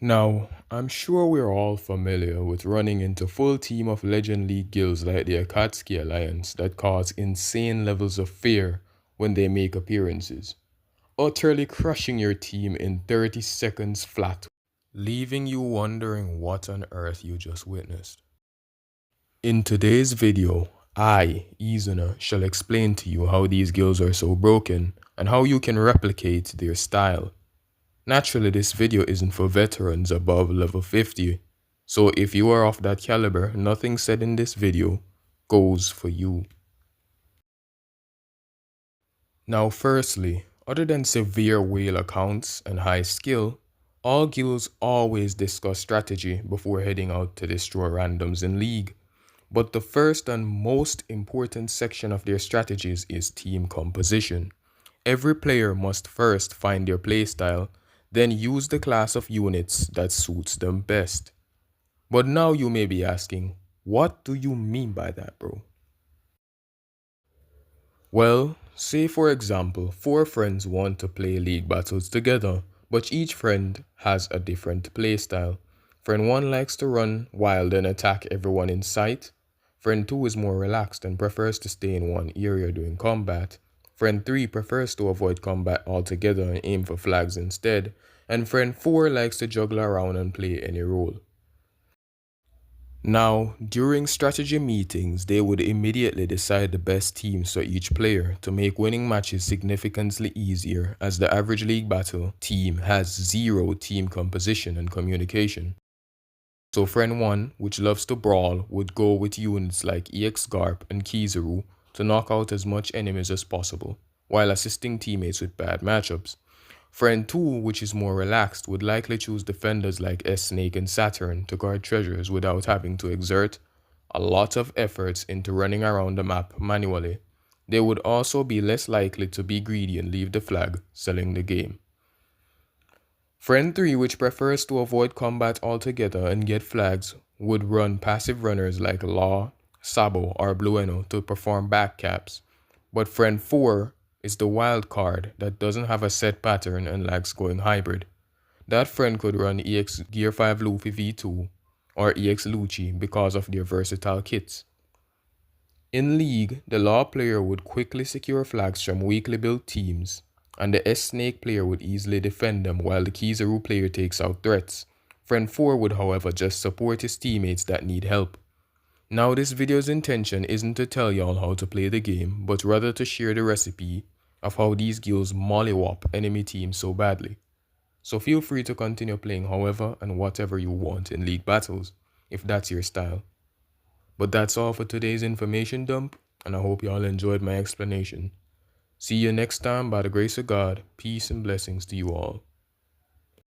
Now, I'm sure we're all familiar with running into full team of Legend League guilds like the Akatsuki Alliance that cause insane levels of fear when they make appearances, utterly crushing your team in 30 seconds flat, leaving you wondering what on earth you just witnessed. In today's video, I, Izuna, shall explain to you how these guilds are so broken and how you can replicate their style. Naturally, this video isn't for veterans above level 50, so if you are of that caliber, nothing said in this video goes for you. Now firstly, other than severe whale accounts and high skill, all guilds always discuss strategy before heading out to destroy randoms in League. But the first and most important section of their strategies is team composition. Every player must first find their playstyle, then use the class of units that suits them best. But now you may be asking, what do you mean by that, bro? Well, say for example, 4 friends want to play league battles together, but each friend has a different playstyle. Friend 1 likes to run wild and attack everyone in sight. Friend 2 is more relaxed and prefers to stay in one area during combat. Friend 3 prefers to avoid combat altogether and aim for flags instead. And friend 4 likes to juggle around and play any role. Now, during strategy meetings, they would immediately decide the best teams for each player to make winning matches significantly easier, as the average league battle team has zero team composition and communication. So friend 1, which loves to brawl, would go with units like EX Garp and Kizaru to knock out as much enemies as possible, while assisting teammates with bad matchups. Friend 2, which is more relaxed, would likely choose defenders like S-Snake and Saturn to guard treasures without having to exert a lot of efforts into running around the map manually. They would also be less likely to be greedy and leave the flag, selling the game. Friend 3, which prefers to avoid combat altogether and get flags, would run passive runners like Law, Sabo, or Blueno to perform backcaps. But Friend 4 is the wild card that doesn't have a set pattern and likes going hybrid. That friend could run EX Gear 5 Luffy V2 or EX Lucci because of their versatile kits. In League, the Law player would quickly secure flags from weakly built teams, and the S-Snake player would easily defend them while the Kizaru player takes out threats. Friend 4 would however just support his teammates that need help. Now this video's intention isn't to tell y'all how to play the game, but rather to share the recipe of how these guilds mollywop enemy teams so badly. So feel free to continue playing however and whatever you want in league battles, if that's your style. But that's all for today's information dump, and I hope y'all enjoyed my explanation. See you next time by the grace of God. Peace and blessings to you all.